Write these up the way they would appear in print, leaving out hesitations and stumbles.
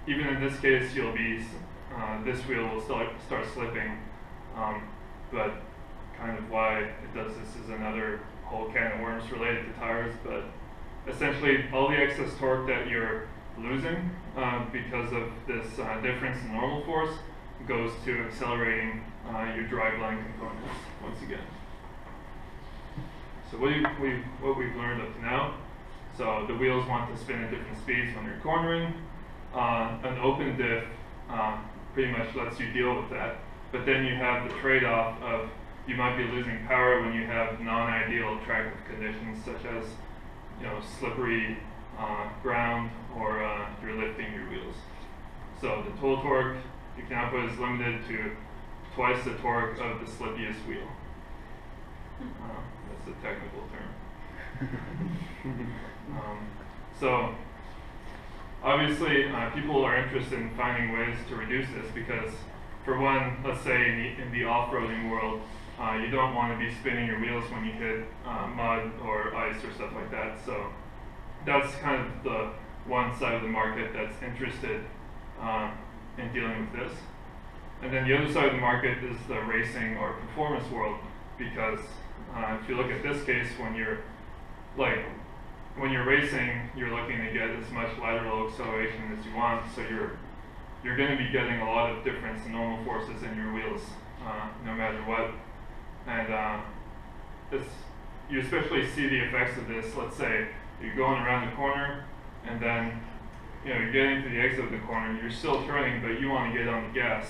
even in this case, you'll be this wheel will start slipping, but kind of why it does this is another whole can of worms related to tires. But essentially, all the excess torque that you're losing because of this difference in normal force goes to accelerating your driveline components once again. So what we've learned up to now, so the wheels want to spin at different speeds when you're cornering. An open diff pretty much lets you deal with that, but then you have the trade-off of you might be losing power when you have non-ideal tractive conditions, such as slippery ground or you're lifting your wheels. So the total torque you can output is limited to twice the torque of the slippiest wheel. That's a technical term. So obviously people are interested in finding ways to reduce this because, for one, let's say in the off-roading world, you don't want to be spinning your wheels when you hit mud or ice or stuff like that. So that's kind of the one side of the market that's interested in dealing with this. And then the other side of the market is the racing or performance world, because if you look at this case, when you're racing, you're looking to get as much lateral acceleration as you want, so you're going to be getting a lot of difference in normal forces in your wheels, no matter what. And you especially see the effects of this. Let's say you're going around the corner, and then you're getting to the exit of the corner. You're still turning, but you want to get on the gas.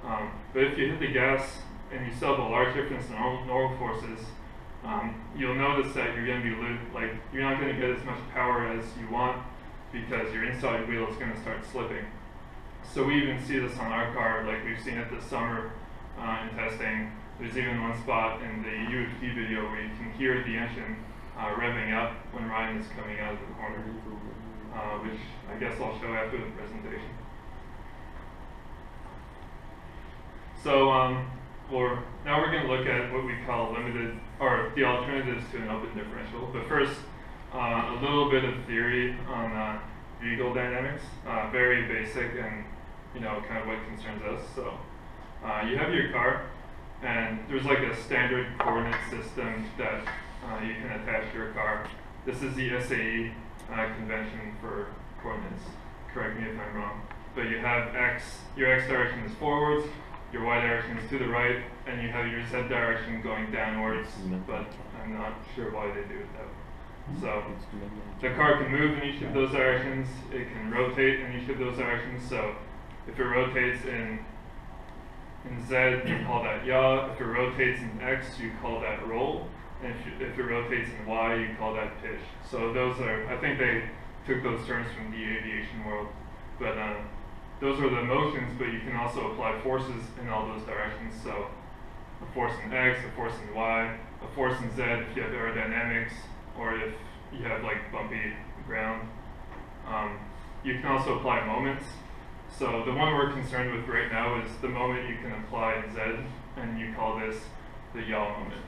But if you hit the gas and you still have a large difference in normal forces, you'll notice that you're going to be you're not going to get as much power as you want because your inside wheel is going to start slipping. So we even see this on our car, like we've seen it this summer in testing. There's even one spot in the UFT video where you can hear the engine revving up when Ryan is coming out of the corner, which I guess I'll show after the presentation. So now we're going to look at what we call limited, or the alternatives to an open differential. But first, a little bit of theory on vehicle dynamics, very basic and kind of what concerns us. So you have your car, and there's like a standard coordinate system that you can attach to your car. This is the SAE convention for coordinates. Correct me if I'm wrong. But you have X, your X direction is forwards, your Y direction is to the right, and you have your Z direction going downwards, but I'm not sure why they do it that way. So the car can move in each of those directions, it can rotate in each of those directions. So if it rotates in Z, you call that yaw. If it rotates in X, you call that roll. And if it rotates in Y, you call that pitch. So those are, I think they took those terms from the aviation world. But those are the motions, but you can also apply forces in all those directions. So a force in X, a force in Y, a force in Z if you have aerodynamics, or if you have like bumpy ground. You can also apply moments. So the one we're concerned with right now is the moment you can apply in Z, and you call this the yaw moment.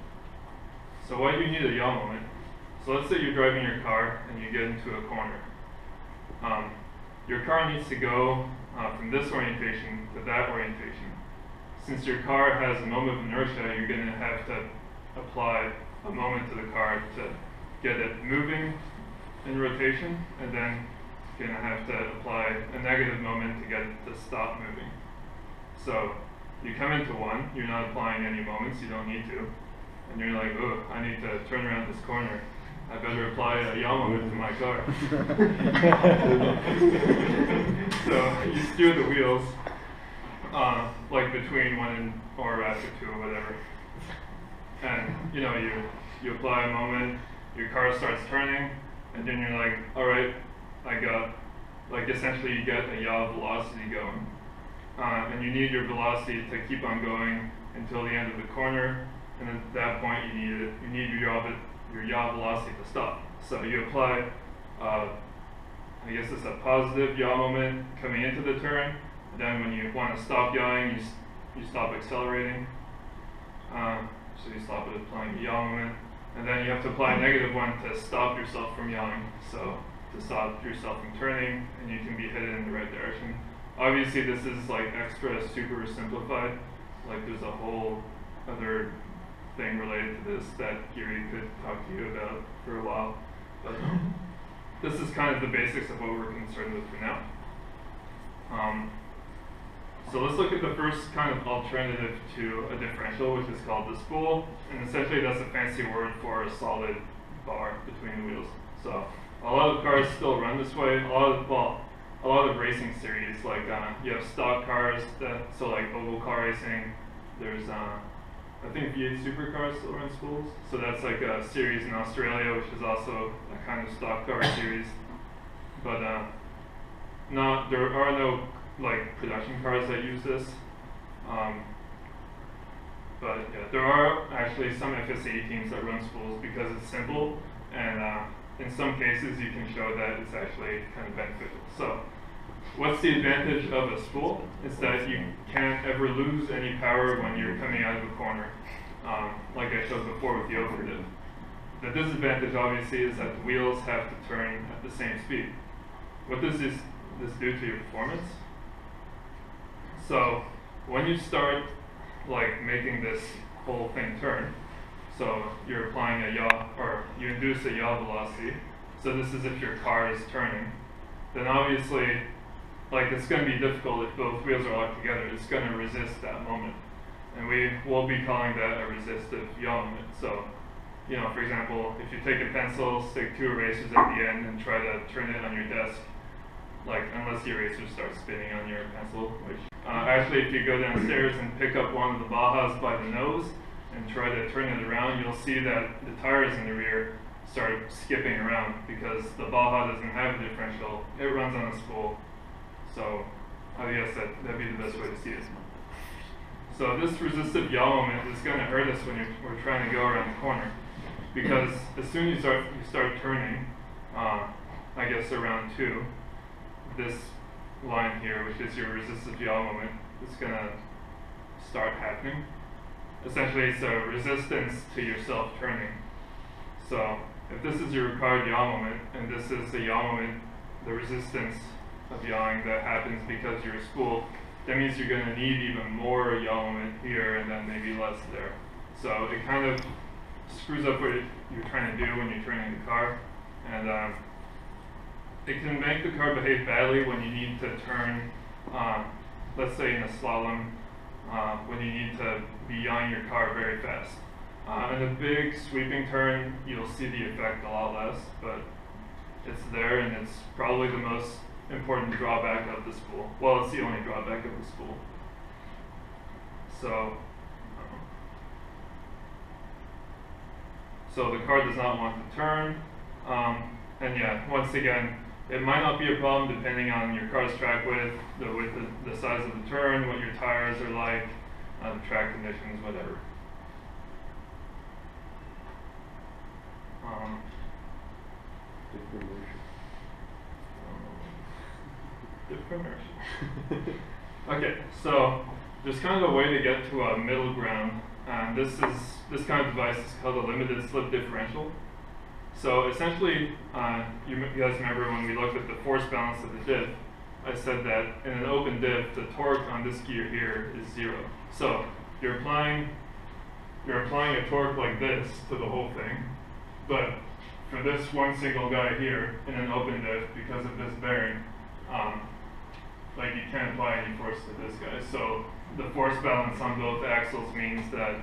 So why do you need a yaw moment? So let's say you're driving your car and you get into a corner. Your car needs to go from this orientation to that orientation. Since your car has a moment of inertia, you're going to have to apply a moment to the car to get it moving in rotation, and then you're going to have to apply a negative moment to get it to stop moving. So you come into one, you're not applying any moments, you don't need to, and you're like, oh, I need to turn around this corner. I better apply a yaw moment to my car. So you steer the wheels like between 1 and or after 2 or whatever. And you apply a moment, your car starts turning, and then you're like, all right, I got, like essentially you get a yaw velocity going. And you need your velocity to keep on going until the end of the corner, and at that point you need your yaw velocity to stop. So you apply, I guess it's a positive yaw moment coming into the turn. Then when you want to stop yawing, you stop accelerating. So you stop it applying the yaw moment. And then you have to apply a negative one to stop yourself from yawing. So to stop yourself from turning, and you can be headed in the right direction. Obviously, this is like extra super simplified. Like there's a whole other thing related to this that Gary could talk to you about for a while. But this is kind of the basics of what we're concerned with for now. So let's look at the first kind of alternative to a differential, which is called the spool. And essentially that's a fancy word for a solid bar between the wheels. So a lot of cars still run this way. A lot of racing series, like you have stock cars, so like oval car racing. There's I think V8 supercars still run spools. So that's like a series in Australia, which is also a kind of stock car series. But there are no like production cars that use this. But yeah, there are actually some FSA teams that run spools because it's simple, and in some cases you can show that it's actually kind of beneficial. So what's the advantage of a spool? It's that you can't ever lose any power when you're coming out of a corner, like I showed before with the open diff. The disadvantage obviously is that the wheels have to turn at the same speed. What does this do to your performance? So when you start like making this whole thing turn, so you're applying a yaw, or you induce a yaw velocity, so this is if your car is turning, then obviously like it's going to be difficult if both wheels are locked together. It's going to resist that moment, and we will be calling that a resistive yaw moment. So, you know, for example, if you take a pencil, stick 2 erasers at the end, and try to turn it on your desk, like unless the eraser starts spinning on your pencil, which actually if you go downstairs and pick up one of the Bajas by the nose and try to turn it around, you'll see that the tires in the rear start skipping around because the Baja doesn't have a differential. It runs on a spool. So I guess that'd be the best way to see it. So this resistive yaw moment is going to hurt us when we're trying to go around the corner, because as soon as you start turning, I guess around 2, this line here, which is your resistive yaw moment, is going to start happening. Essentially, it's a resistance to yourself turning. So if this is your required yaw moment, and this is the yaw moment, the resistance of yawing that happens because you're a spool, that means you're going to need even more yaw moment here and then maybe less there. So it kind of screws up what you're trying to do when you're turning the car, and it can make the car behave badly when you need to turn, let's say in a slalom, when you need to be yawing your car very fast. In a big sweeping turn, you'll see the effect a lot less, but it's there, and it's probably the most important drawback of the spool. Well, it's the only drawback of the spool. So the car does not want to turn, and yeah, once again, it might not be a problem depending on your car's track width, the size of the turn, what your tires are like, the track conditions, whatever. Differential. Okay, so there's kind of a way to get to a middle ground, and this kind of device is called a limited slip differential. So essentially, you guys remember when we looked at the force balance of the diff, I said that in an open diff, the torque on this gear here is 0. So you're applying a torque like this to the whole thing, but for this one single guy here in an open diff, because of this bearing, like you can't apply any force to this guy. So the force balance on both axles means that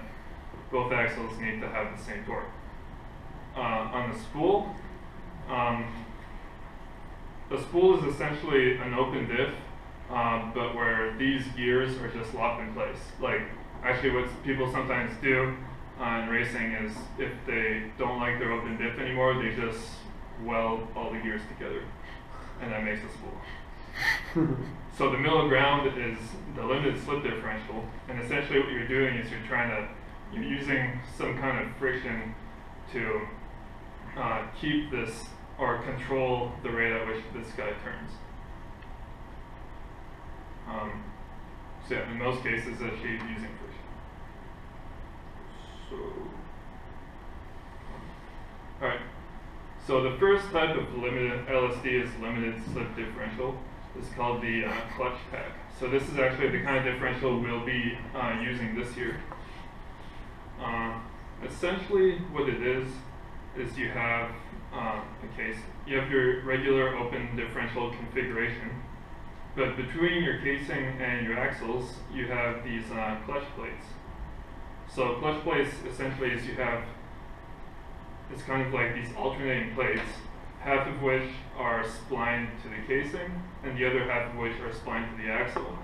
both axles need to have the same torque. On the spool, the spool is essentially an open diff, but where these gears are just locked in place. Like, actually what people sometimes do in racing is if they don't like their open diff anymore, they just weld all the gears together, and that makes a spool. So the middle ground is the limited slip differential, and essentially what you're doing is you're using some kind of friction to keep this, or control the rate at which this guy turns. So yeah, in most cases, actually using friction. So, all right. So the first type of limited LSD is limited slip differential. It's called the clutch pack. So this is actually the kind of differential we'll be using this year. Essentially what it is you have a case. You have your regular open differential configuration, but between your casing and your axles, you have these clutch plates. So clutch plates essentially is it's kind of like these alternating plates, half of which are splined to the casing, and the other half of which are splined to the axle.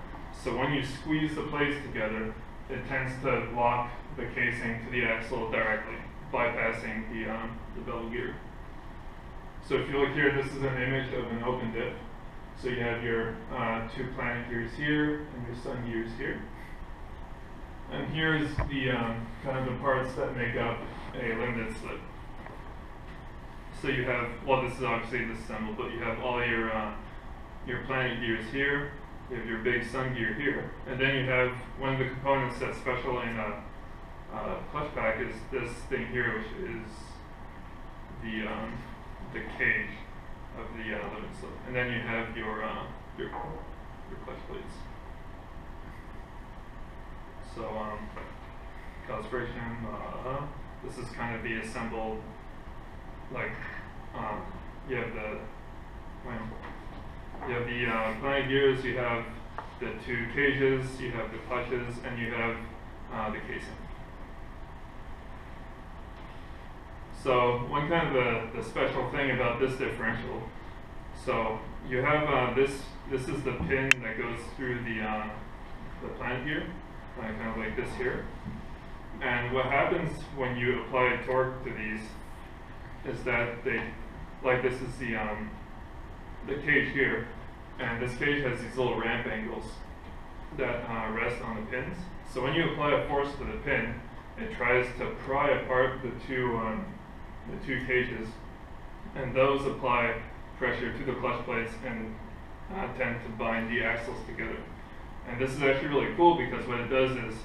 So when you squeeze the plates together, it tends to lock the casing to the axle directly, bypassing the bevel gear. So if you look here, this is an image of an open diff. So you have your two planet gears here and your sun gears here. And here's the kind of the parts that make up a limited slip. So you have, well, this is obviously disassembled, but you have all your planet gears here. You have your big sun gear here, and then you have one of the components that's special in a clutch pack is this thing here, which is the cage of the limited slip, and then you have your clutch plates. So calibration. This is kind of the assembled, like you have the planet gears, you have the two cages, you have the clutches, and you have the casing. So one kind of the special thing about this differential, so you have this is the pin that goes through the planet gear, kind of like this here. And what happens when you apply torque to these is that this is the cage here, and this cage has these little ramp angles that rest on the pins. So when you apply a force to the pin, it tries to pry apart the two cages, and those apply pressure to the clutch plates and tend to bind the axles together. And this is actually really cool because what it does is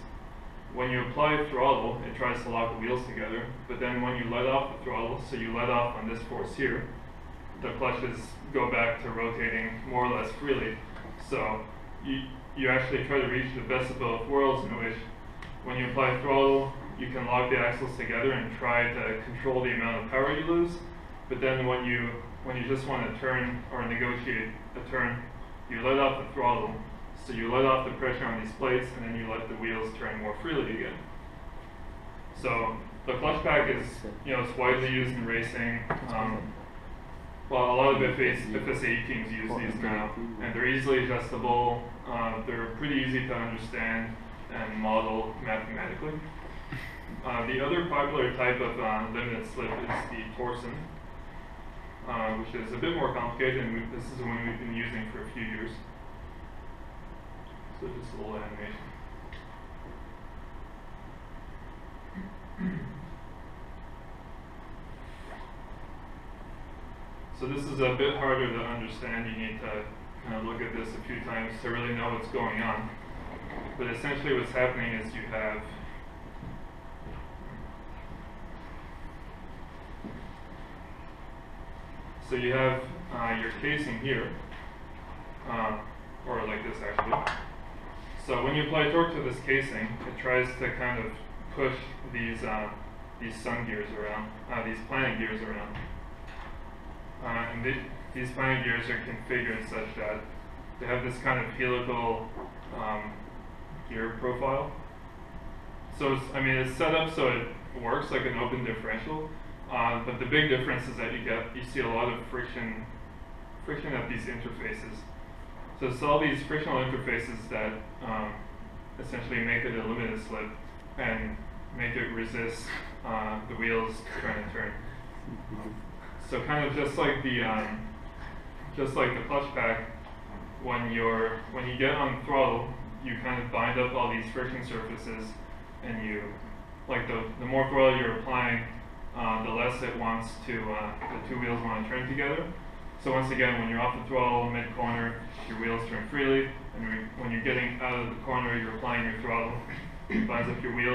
when you apply throttle, it tries to lock the wheels together, but then when you let off the throttle, so you let off on this force here, the clutches go back to rotating more or less freely. So you actually try to reach the best of both worlds, in which when you apply throttle, you can lock the axles together and try to control the amount of power you lose. But then when you just want to turn or negotiate a turn, you let off the throttle. So you let off the pressure on these plates, and then you let the wheels turn more freely again. So the clutch pack is, it's widely used in racing. Well, a lot of FSA teams use these now, and they're easily adjustable. They're pretty easy to understand and model mathematically. The other popular type of limited slip is the torsion, which is a bit more complicated, and this is one we've been using for a few years. So just a little animation. So this is a bit harder to understand. You need to kind of look at this a few times to really know what's going on. But essentially what's happening is you have your casing here, or like this actually. So when you apply torque to this casing, it tries to kind of push these sun gears around, these planet gears around. And these planet gears are configured such that they have this kind of helical gear profile. So it's set up so it works like an open differential, but the big difference is that you see a lot of friction at these interfaces. So it's all these frictional interfaces that essentially make it a limited slip and make it resist the wheels trying to turn. So kind of just like the clutch pack, when you get on throttle, you kind of bind up all these friction surfaces, and the more throttle you're applying, the less it wants to the two wheels want to turn together. So once again, when you're off the throttle mid-corner, your wheels turn freely, and when you're getting out of the corner, you're applying your throttle, it binds up your wheels.